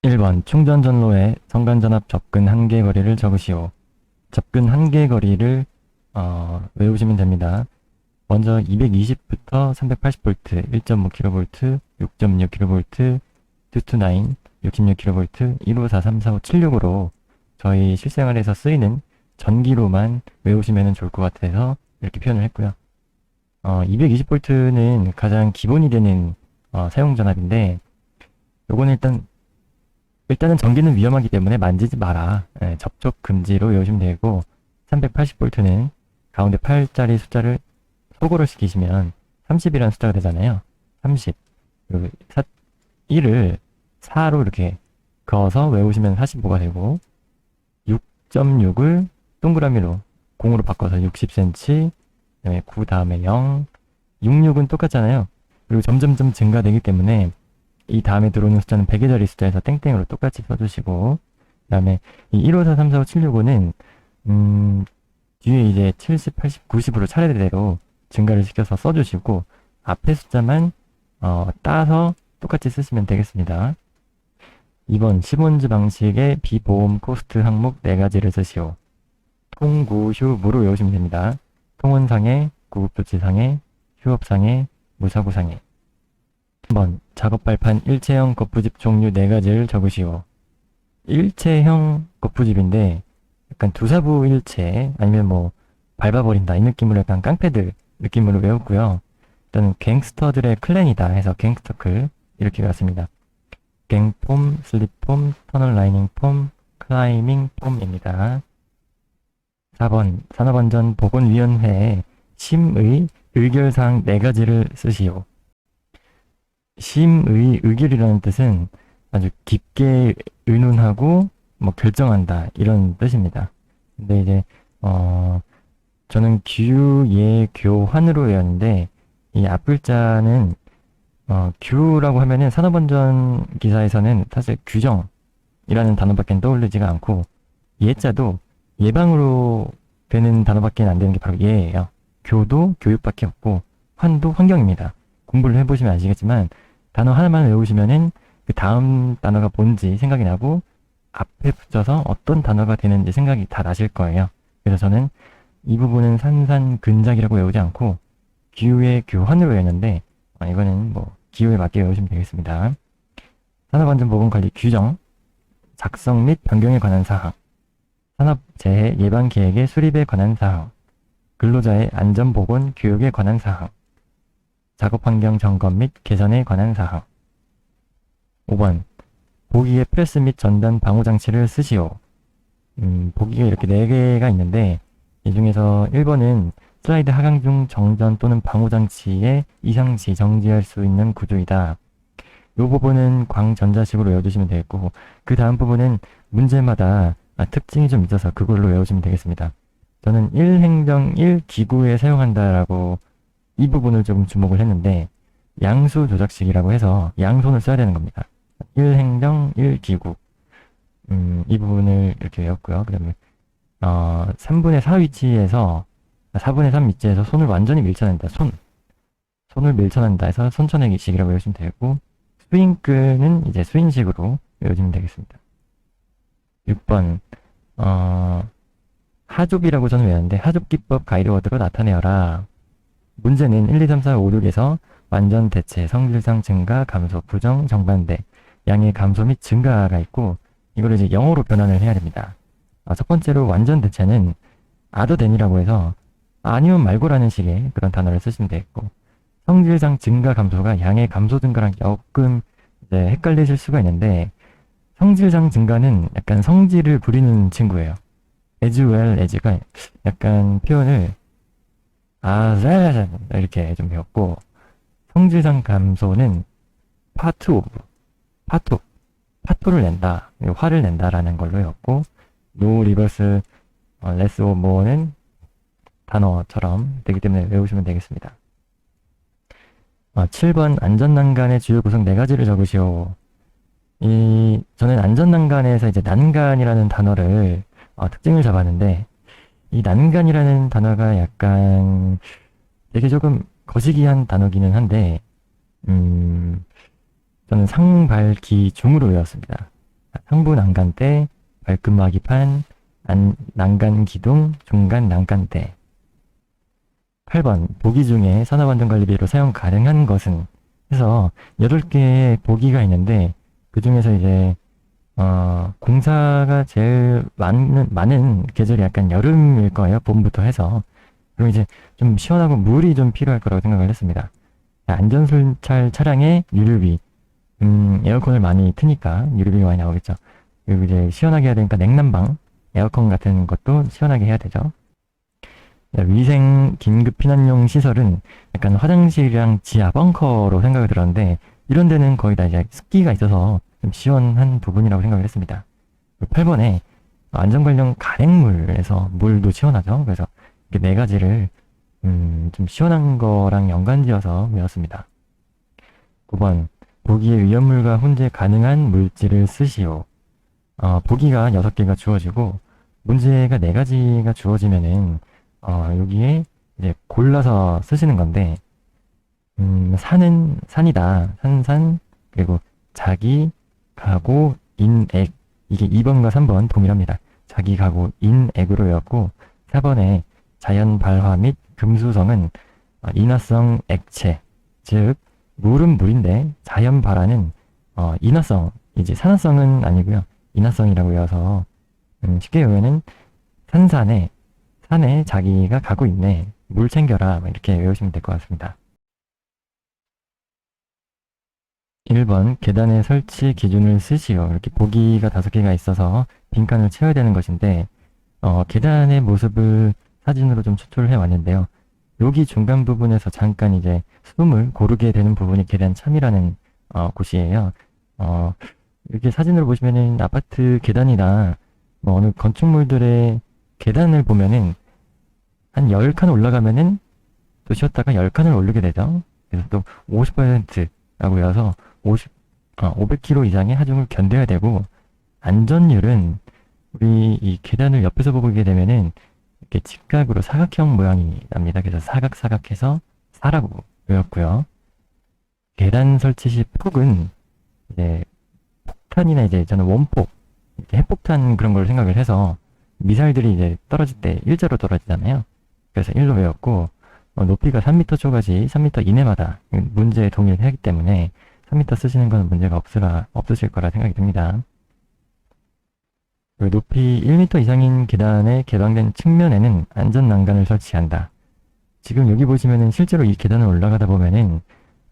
1번 충전 전로에 성간전압 접근 한계 거리를 적으시오. 접근 한계 거리를 외우시면 됩니다. 먼저 220부터 380V, 1.5kV, 6.6kV, 229, 66kV, 1543456으로 저희 실생활에서 쓰이는 전기로만 외우시면 좋을 것 같아서 이렇게 표현을 했고요. 220V는 가장 기본이 되는 사용 전압인데, 요거는 일단은 전기는 위험하기 때문에 만지지 마라. 접촉 금지로 외우시면 되고, 380V는 가운데 8자리 숫자를 소거를 시키시면 30이라는 숫자가 되잖아요. 30. 그리고 1을 4로 이렇게 그어서 외우시면 45가 되고, 6.6을 동그라미로 0으로 바꿔서 60cm, 그다음에 9 다음에 0, 66은 똑같잖아요. 그리고 점점점 증가되기 때문에 이 다음에 들어오는 숫자는 100의 자리 숫자에서 땡땡으로 똑같이 써주시고, 그 다음에 이 1534575는 뒤에 이제 70, 80, 90으로 차례대로 증가를 시켜서 써주시고, 앞에 숫자만 따서 똑같이 쓰시면 되겠습니다. 2번 시몬즈 방식의 비보험 코스트 항목 4가지를 쓰시오. 통, 구, 휴, 무로 외우시면 됩니다. 통원상해, 구급조치상해, 휴업상해, 무사고상해. 3번 작업 발판 일체형 거푸집 종류 4가지를 적으시오. 일체형 거푸집인데 약간 두사부 일체 아니면 뭐 밟아버린다 이 느낌으로 약간 깡패들 느낌으로 외웠고요. 일단은 갱스터들의 클랜이다 해서 갱스터클 이렇게 외웠습니다. 갱폼, 슬립폼, 터널 라이닝 폼, 클라이밍 폼입니다. 4번 산업안전보건위원회에 심의 의결사항 4가지를 쓰시오. 심의 의결이라는 뜻은 아주 깊게 의논하고 뭐 결정한다 이런 뜻입니다. 근데 이제 저는 규예교환으로 외웠는데 이 앞글자는 규라고 하면은 산업안전 기사에서는 사실 규정이라는 단어밖에 떠오르지가 않고, 예자도 예방으로 되는 단어밖에 안 되는 게 바로 예예요. 교도 교육밖에 없고, 환도 환경입니다. 공부를 해보시면 아시겠지만 단어 하나만 외우시면은 그 다음 단어가 뭔지 생각이 나고 앞에 붙여서 어떤 단어가 되는지 생각이 다 나실 거예요. 그래서 저는 이 부분은 산산근작이라고 외우지 않고 기후의 교환으로 외웠는데, 이거는 뭐 기후에 맞게 외우시면 되겠습니다. 산업안전보건관리 규정, 작성 및 변경에 관한 사항, 산업재해 예방계획의 수립에 관한 사항, 근로자의 안전보건 교육에 관한 사항, 작업환경 점검 및 개선에 관한 사항. 5번 보기에 프레스 및 전단 방호장치를 쓰시오. 보기가 이렇게 4개가 있는데 이 중에서 1번은 슬라이드 하강 중 정전 또는 방호장치의 이상시 정지할 수 있는 구조이다. 이 부분은 광전자식으로 외워주시면 되겠고, 그 다음 부분은 문제마다 특징이 좀 있어서 그걸로 외우시면 되겠습니다. 저는 1행정 1기구에 사용한다라고 이 부분을 좀 주목을 했는데, 양수 조작식이라고 해서 양손을 써야 되는 겁니다. 1행정 1기구. 이 부분을 이렇게 외웠고요. 그 다음에 3분의 4 위치에서 4분의 3 위치에서 손을 완전히 밀쳐낸다. 손을 밀쳐낸다 해서 손쳐내기식이라고 외우시면 되고, 스윙끈은 이제 스윙식으로 외우시면 되겠습니다. 6번 하좁이라고 저는 외웠는데, 하좁기법 가이드워드로 나타내어라. 문제는 1, 2, 3, 4, 5, 6에서 완전 대체, 성질상 증가, 감소, 부정, 정반대, 양의 감소 및 증가가 있고, 이거를 이제 영어로 변환을 해야 됩니다. 첫 번째로 완전 대체는 other than이라고 해서 아니면 말고라는 식의 그런 단어를 쓰시면 되겠고, 성질상 증가, 감소가 양의 감소, 증가랑 조금 이제 헷갈리실 수가 있는데, 성질상 증가는 약간 성질을 부리는 친구예요. as well as가 약간 표현을 이렇게 좀 배웠고, 성질상 감소는 part of, 파토를 낸다, 화를 낸다라는 걸로 외웠고, no reverse less or more는 단어처럼 되기 때문에 외우시면 되겠습니다. 7번 안전난간의 주요 구성 4가지를 적으시오. 저는 안전난간에서 이제 난간이라는 단어를 특징을 잡았는데, 이 난간이라는 단어가 약간 되게 조금 거시기한 단어기는 한데, 저는 상발기 중으로 외웠습니다. 상부 난간대, 발끝마기판, 난간 기둥, 중간 난간대. 8번 보기 중에 산업안전관리비로 사용 가능한 것은 해서 8개의 보기가 있는데 그 중에서 이제 공사가 제일 많은 계절이 약간 여름일 거예요. 봄부터 해서. 그리고 이제 좀 시원하고 물이 좀 필요할 거라고 생각을 했습니다. 안전순찰 차량의 유류비. 에어컨을 많이 트니까 유류비가 많이 나오겠죠. 그리고 이제 시원하게 해야 되니까 냉난방, 에어컨 같은 것도 시원하게 해야 되죠. 위생 긴급 피난용 시설은 약간 화장실이랑 지하 벙커로 생각이 들었는데 이런 데는 거의 다 이제 습기가 있어서 좀 시원한 부분이라고 생각을 했습니다. 8번에 안전 관련 가랭물에서 물도 시원하죠. 그래서 이렇게 네 가지를 좀 시원한 거랑 연관지어서 외웠습니다. 9번 보기에 위험물과 혼재 가능한 물질을 쓰시오. 보기가 6개가 주어지고 문제가 4가지가 주어지면은 여기에 이제 골라서 쓰시는 건데 산은 산이다. 산산 그리고 자기, 가고, 인액 이게 2번과 3번 동일합니다. 자기, 가고, 인액으로 외웠고 4번에 자연 발화 및 금수성은 인화성 액체 즉 물은 물인데 자연 발화는 인화성 이제 산화성은 아니고요. 인화성이라고 외워서 쉽게 외우면은 산에 자기가 가고 있네. 물 챙겨라. 이렇게 외우시면 될 것 같습니다. 1번 계단의 설치 기준을 쓰시오. 이렇게 보기가 5개가 있어서 빈칸을 채워야 되는 것인데 계단의 모습을 사진으로 좀 추출을 해왔는데요. 여기 중간 부분에서 잠깐 이제 숨을 고르게 되는 부분이 계단 참이라는 곳이에요. 이렇게 사진으로 보시면은 아파트 계단이나 뭐 어느 건축물들의 계단을 보면은 한 10칸 올라가면은 또 쉬었다가 10칸을 오르게 되죠. 그래서 또 50%라고 해서 500km 이상의 하중을 견뎌야 되고 안전율은 우리 이 계단을 옆에서 보게 되면은 이렇게 직각으로 사각형 모양이 납니다. 그래서 사각사각해서 4라고 외웠고요. 계단 설치 시 폭은 이제 폭탄이나 이제 저는 원폭, 핵폭탄 그런 걸 생각을 해서 미사일들이 이제 떨어질 때 일자로 떨어지잖아요. 그래서 1로 외웠고 높이가 3m 초까지 3m 이내마다 문제에 동의를 하기 때문에 3m 쓰시는 건 문제가 없으실 거라 생각이 듭니다. 높이 1m 이상인 계단에 개방된 측면에는 안전난간을 설치한다. 지금 여기 보시면은 실제로 이 계단을 올라가다 보면은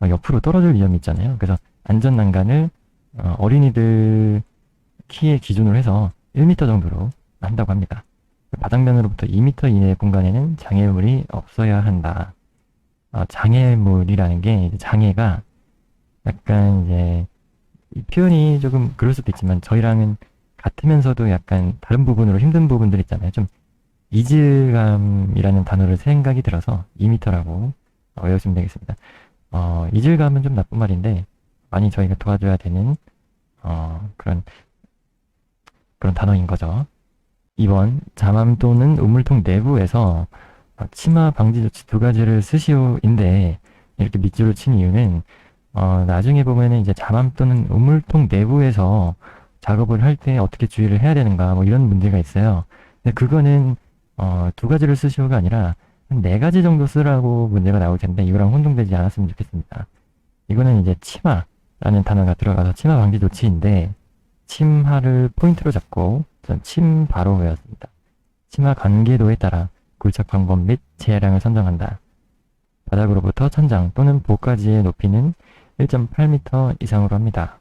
옆으로 떨어질 위험이 있잖아요. 그래서 안전난간을 어린이들 키의 기준으로 해서 1m 정도로 한다고 합니다. 바닥면으로부터 2m 이내 공간에는 장애물이 없어야 한다. 장애물이라는 게 장애가 약간 이제 이 표현이 조금 그럴 수도 있지만 저희랑은 같으면서도 약간 다른 부분으로 힘든 부분들 있잖아요. 좀 이질감이라는 단어를 생각이 들어서 2m라고 외우시면 되겠습니다. 이질감은 좀 나쁜 말인데 많이 저희가 도와줘야 되는 그런 단어인 거죠. 2번 잠암 또는 우물통 내부에서 치마 방지 조치 2가지를 쓰시오인데 이렇게 밑줄을 친 이유는 나중에 보면은 이제 잠암 또는 우물통 내부에서 작업을 할 때 어떻게 주의를 해야 되는가 뭐 이런 문제가 있어요. 근데 그거는 2가지를 쓰시오가 아니라 한 4가지 정도 쓰라고 문제가 나올 텐데 이거랑 혼동되지 않았으면 좋겠습니다. 이거는 이제 치마라는 단어가 들어가서 치마 방지 조치인데 침하를 포인트로 잡고 전 침바로 외웠습니다. 치마 관계도에 따라 굴착 방법 및 제한량을 선정한다. 바닥으로부터 천장 또는 보까지의 높이는 1.8m 이상으로 합니다.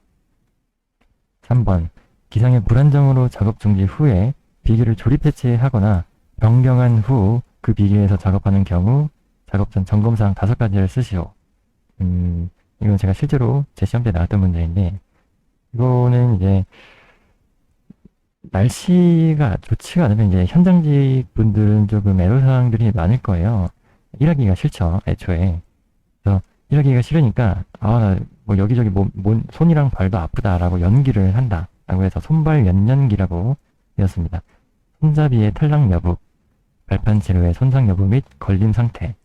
3번 기상의 불안정으로 작업 중지 후에 비계를 조립 해체하거나 변경한 후 그 비계에서 작업하는 경우 작업 전 점검사항 5가지를 쓰시오. 이건 제가 실제로 제 시험 때 나왔던 문제인데 이거는 이제 날씨가 좋지가 않으면 이제 현장직 분들은 조금 애로사항들이 많을 거예요. 일하기가 싫죠, 애초에. 그래서 일하기가 싫으니까 뭐 여기저기 손이랑 발도 아프다라고 연기를 한다 라고 해서 손발 연연기라고 되었습니다. 손잡이의 탈락 여부, 발판 재료의 손상 여부 및 걸림 상태,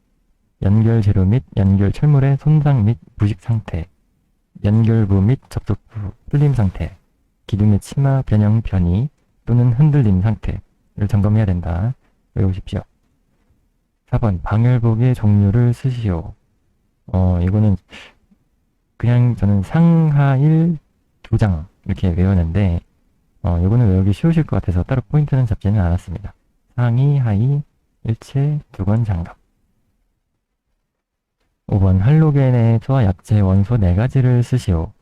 연결 재료 및 연결 철물의 손상 및 부식 상태, 연결부 및 접촉부 풀림 상태, 기둥의 치마 변형 변이 또는 흔들림 상태를 점검해야 된다. 외우십시오. 4번 방열복의 종류를 쓰시오. 이거는 그냥 저는 상하일 2장 이렇게 외우는데 이거는 외우기 쉬우실 것 같아서 따로 포인트는 잡지는 않았습니다. 상의, 하의, 일체, 두건, 장갑. 5번 할로겐의 소화 약재 원소 4가지를 쓰시오.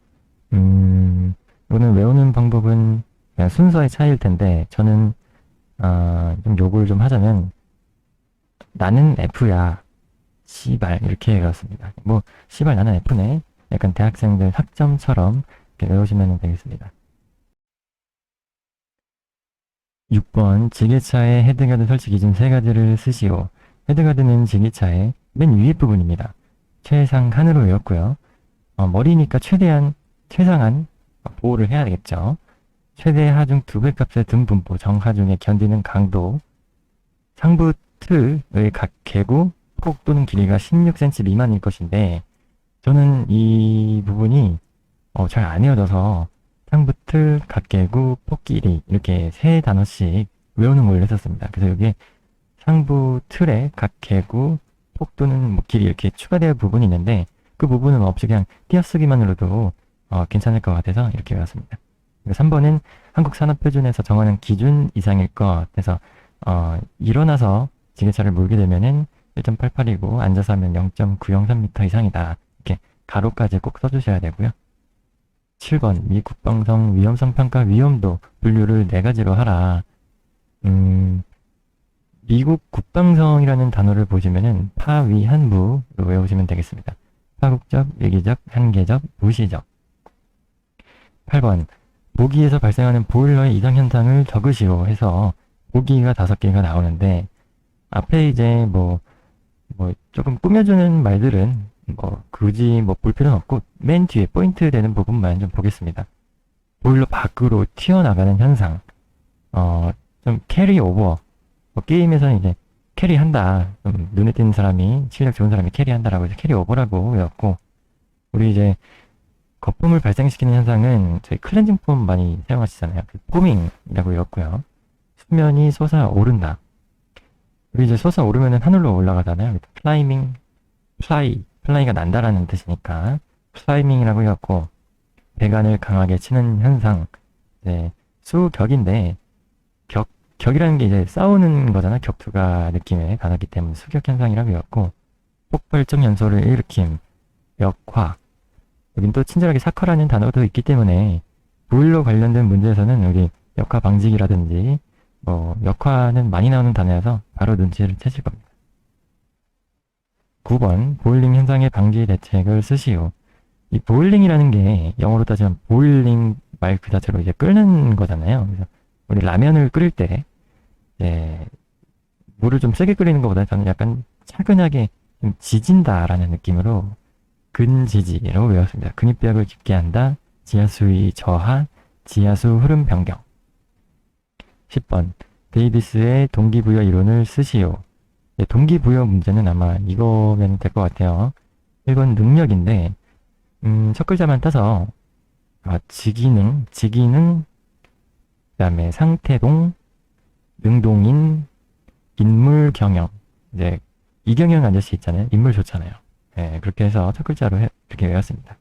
이거는 외우는 방법은 그냥 순서의 차이일 텐데 저는 좀 요구를 좀 하자면 나는 F야. 씨발 이렇게 외웠습니다. 뭐 씨발 나는 F네. 약간 대학생들 학점처럼 이렇게 외우시면 되겠습니다. 6번 지게차의 헤드가드 설치 기준 3가지를 쓰시오. 헤드가드는 지게차의 맨 위에 부분입니다. 최상한으로 외웠고요. 머리니까 최상한 보호를 해야 되겠죠. 최대 하중 2배 값의 등 분포 정하중에 견디는 강도, 상부 틀의 각 개구 폭 또는 길이가 16cm 미만일 것인데 저는 이 부분이 잘 안 외워져서 상부 틀, 각 개구, 폭 길이 이렇게 3단어씩 외우는 걸로 했었습니다. 그래서 여기에 상부 틀에 각 개구, 폭 또는 뭐 길이 이렇게 추가되어 부분이 있는데 그 부분은 없이 그냥 띄어쓰기만으로도 괜찮을 것 같아서 이렇게 외웠습니다. 3번은 한국산업표준에서 정하는 기준 이상일 것. 그래서 일어나서 지게차를 몰게 되면은 1.88이고 앉아서 하면 0.903m 이상이다. 이렇게 가로까지 꼭 써주셔야 되고요. 7번 미 국방성 위험성 평가 위험도 분류를 4가지로 하라. 미국 국방성이라는 단어를 보시면은 파위한무로 외우시면 되겠습니다. 파국적, 위기적, 한계적, 무시적. 8번 보기에서 발생하는 보일러의 이상 현상을 적으시오 해서 보기가 5개가 나오는데 앞에 이제 뭐 조금 꾸며주는 말들은 굳이 볼 필요는 없고 맨 뒤에 포인트 되는 부분만 좀 보겠습니다. 보일러 밖으로 튀어나가는 현상, 좀 캐리 오버. 게임에서는 이제 캐리한다. 좀 눈에 띄는 사람이, 실력 좋은 사람이 캐리한다라고 해서 캐리 오버라고 외웠고, 우리 이제 거품을 발생시키는 현상은 저희 클렌징 폼 많이 사용하시잖아요. 포밍이라고 외웠고요. 수면이 솟아오른다. 우리 이제 솟아오르면은 하늘로 올라가잖아요. 클라이밍, 플라이가 난다라는 뜻이니까 클라이밍이라고 외웠고, 배관을 강하게 치는 현상, 이제 수격인데 격이라는 게 이제 싸우는 거잖아. 격투가 느낌의 단어기 때문에 수격 현상이라고 외웠고, 폭발적 연소를 일으킴, 역화. 여긴 또 친절하게 사커라는 단어도 있기 때문에 보일러 관련된 문제에서는 우리 역화 방지기라든지 역화는 많이 나오는 단어여서 바로 눈치를 채실 겁니다. 9번 보일링 현상의 방지 대책을 쓰시오. 이 보일링이라는 게 영어로 따지면 보일링 말 그 자체로 이제 끓는 거잖아요. 그래서 우리 라면을 끓일 때 물을 좀 세게 끓이는 것보다 저는 약간 차근하게 좀 지진다라는 느낌으로 근지지라고 외웠습니다. 근입벽을 깊게 한다. 지하수의 저하, 지하수 흐름 변경. 10번 데이비스의 동기부여 이론을 쓰시오. 동기부여 문제는 아마 이거면 될 것 같아요. 1번 능력인데 첫 글자만 따서 지기능, 그 다음에 상태동, 능동인, 인물 경영. 이제 이경영 아저씨 있잖아요. 인물 좋잖아요. 그렇게 해서 첫 글자로 이렇게 외웠습니다.